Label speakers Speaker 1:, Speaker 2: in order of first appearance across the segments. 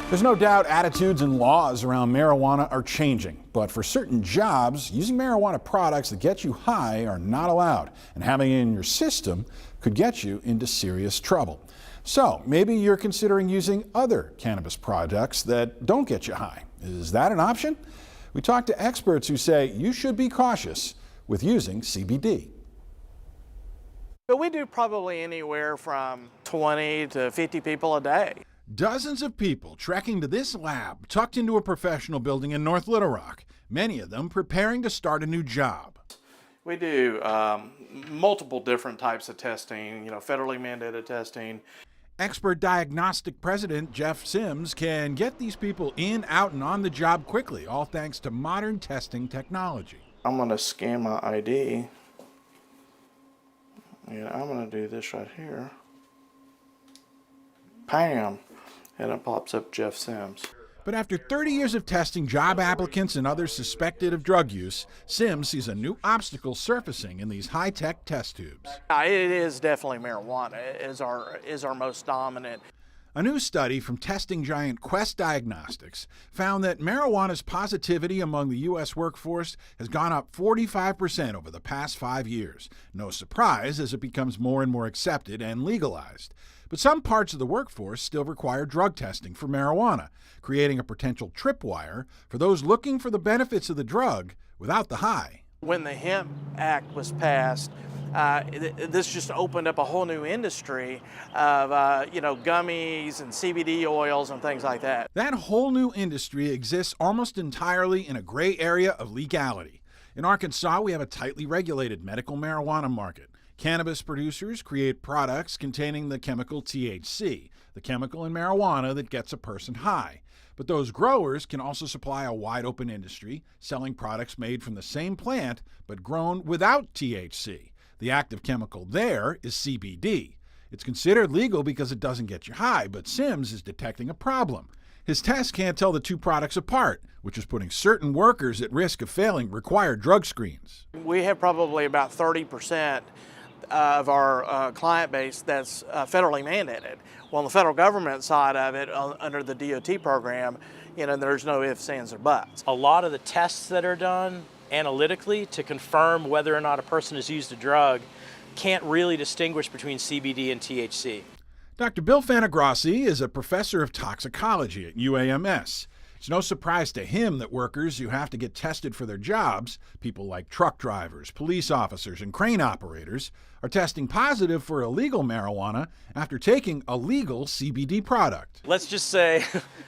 Speaker 1: There's no doubt attitudes and laws around marijuana are changing, but for certain jobs, using marijuana products that get you high are not allowed, and having it in your system could get you into serious trouble. So maybe you're considering using other cannabis products that don't get you high. Is that an option? We talked to experts who say you should be cautious with using CBD.
Speaker 2: But we do probably anywhere from 20 to 50 people a day.
Speaker 1: Dozens of people trekking to this lab tucked into a professional building in North Little Rock, many of them preparing to start a new job.
Speaker 2: We do multiple different types of testing, federally mandated testing.
Speaker 1: Expert diagnostic president Jeff Sims can get these people in, out, and on the job quickly, all thanks to modern testing technology.
Speaker 2: I'm going to scan my ID. And I'm going to do this right here. Bam! And it pops up Jeff Sims.
Speaker 1: But after 30 years of testing job applicants and others suspected of drug use, Sims sees a new obstacle surfacing in these high-tech test tubes.
Speaker 2: It is definitely marijuana is our most dominant.
Speaker 1: A new study from testing giant Quest Diagnostics found that marijuana's positivity among the U.S. workforce has gone up 45% over the past 5 years. No surprise, as it becomes more and more accepted and legalized. But some parts of the workforce still require drug testing for marijuana, creating a potential tripwire for those looking for the benefits of the drug without the high.
Speaker 2: When the Hemp Act was passed, this just opened up a whole new industry of gummies and CBD oils and things like that.
Speaker 1: That whole new industry exists almost entirely in a gray area of legality. In Arkansas, we have a tightly regulated medical marijuana market. Cannabis producers create products containing the chemical THC, the chemical in marijuana that gets a person high. But those growers can also supply a wide-open industry, selling products made from the same plant but grown without THC. The active chemical there is CBD. It's considered legal because it doesn't get you high, but Sims is detecting a problem. His tests can't tell the two products apart, which is putting certain workers at risk of failing required drug screens.
Speaker 2: We have probably about 30% of our client base that's federally mandated. Well, on the federal government side of it, under the DOT program, there's no ifs, ands, or buts.
Speaker 3: A lot of the tests that are done analytically to confirm whether or not a person has used a drug can't really distinguish between CBD and THC.
Speaker 1: Dr. Bill Fanagrossi is a professor of toxicology at UAMS. It's no surprise to him that workers who have to get tested for their jobs, people like truck drivers, police officers, and crane operators, are testing positive for illegal marijuana after taking a legal CBD product.
Speaker 3: Let's just say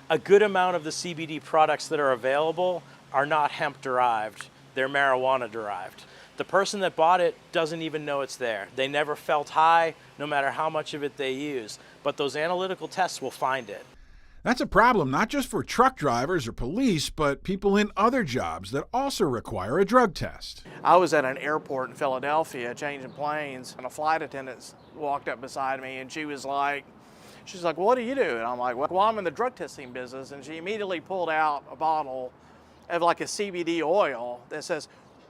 Speaker 3: a good amount of the CBD products that are available are not hemp derived, they're marijuana derived. The person that bought it doesn't even know it's there. They never felt high, no matter how much of it they use, but those analytical tests will find it.
Speaker 1: That's a problem not just for truck drivers or police, but people in other jobs that also require a drug test.
Speaker 2: I was at an airport in Philadelphia changing planes, and a flight attendant walked up beside me, and she's like, well, what do you do? And I'm like, well, I'm in the drug testing business. And she immediately pulled out a bottle of like a CBD oil that says,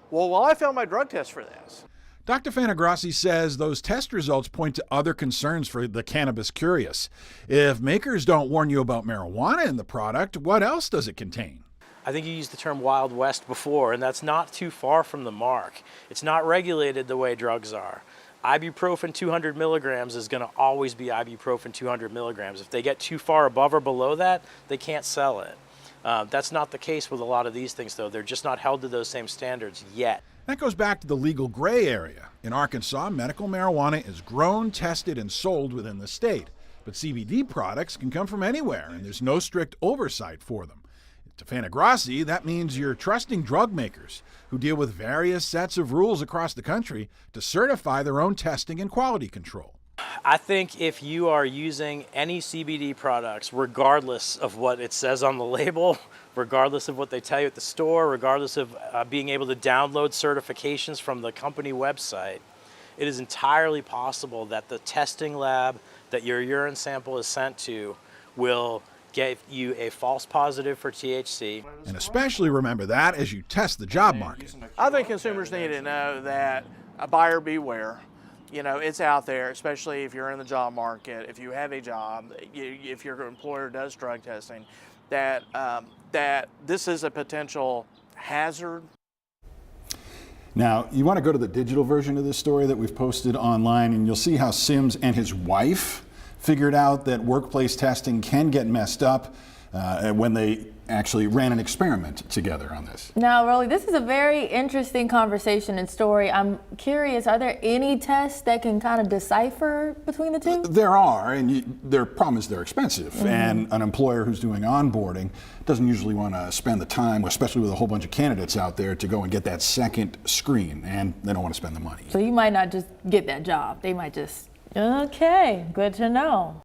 Speaker 2: well, I failed my drug test for this.
Speaker 1: Dr. Fanagrossi says those test results point to other concerns for the cannabis curious. If makers don't warn you about marijuana in the product, what else does it contain?
Speaker 3: I think you used the term Wild West before, and that's not too far from the mark. It's not regulated the way drugs are. Ibuprofen 200 milligrams is going to always be ibuprofen 200 milligrams. If they get too far above or below that, they can't sell it. That's not the case with a lot of these things, though. They're just not held to those same standards yet.
Speaker 1: That goes back to the legal gray area. In Arkansas, medical marijuana is grown, tested, and sold within the state. But CBD products can come from anywhere, and there's no strict oversight for them. To Fanagrossi, that means you're trusting drug makers who deal with various sets of rules across the country to certify their own testing and quality control.
Speaker 3: I think if you are using any CBD products, regardless of what it says on the label, regardless of what they tell you at the store, regardless of being able to download certifications from the company website, it is entirely possible that the testing lab that your urine sample is sent to will get you a false positive for THC.
Speaker 1: And especially remember that as you test the job market.
Speaker 2: I think consumers need to know that a buyer beware. You know, it's out there, especially if you're in the job market, if you have a job, if your employer does drug testing, that this is a potential hazard.
Speaker 1: Now, you want to go to the digital version of this story that we've posted online, and you'll see how Sims and his wife figured out that workplace testing can get messed up when they actually ran an experiment together on this.
Speaker 4: Now, Rolly, this is a very interesting conversation and story. I'm curious, are there any tests that can kind of decipher between the two?
Speaker 1: There are, and their problem is they're expensive. And an employer who's doing onboarding doesn't usually want to spend the time, especially with a whole bunch of candidates out there, to go and get that second screen, and they don't want to spend the money.
Speaker 4: So you might not just get that job. They might just, okay, good to know.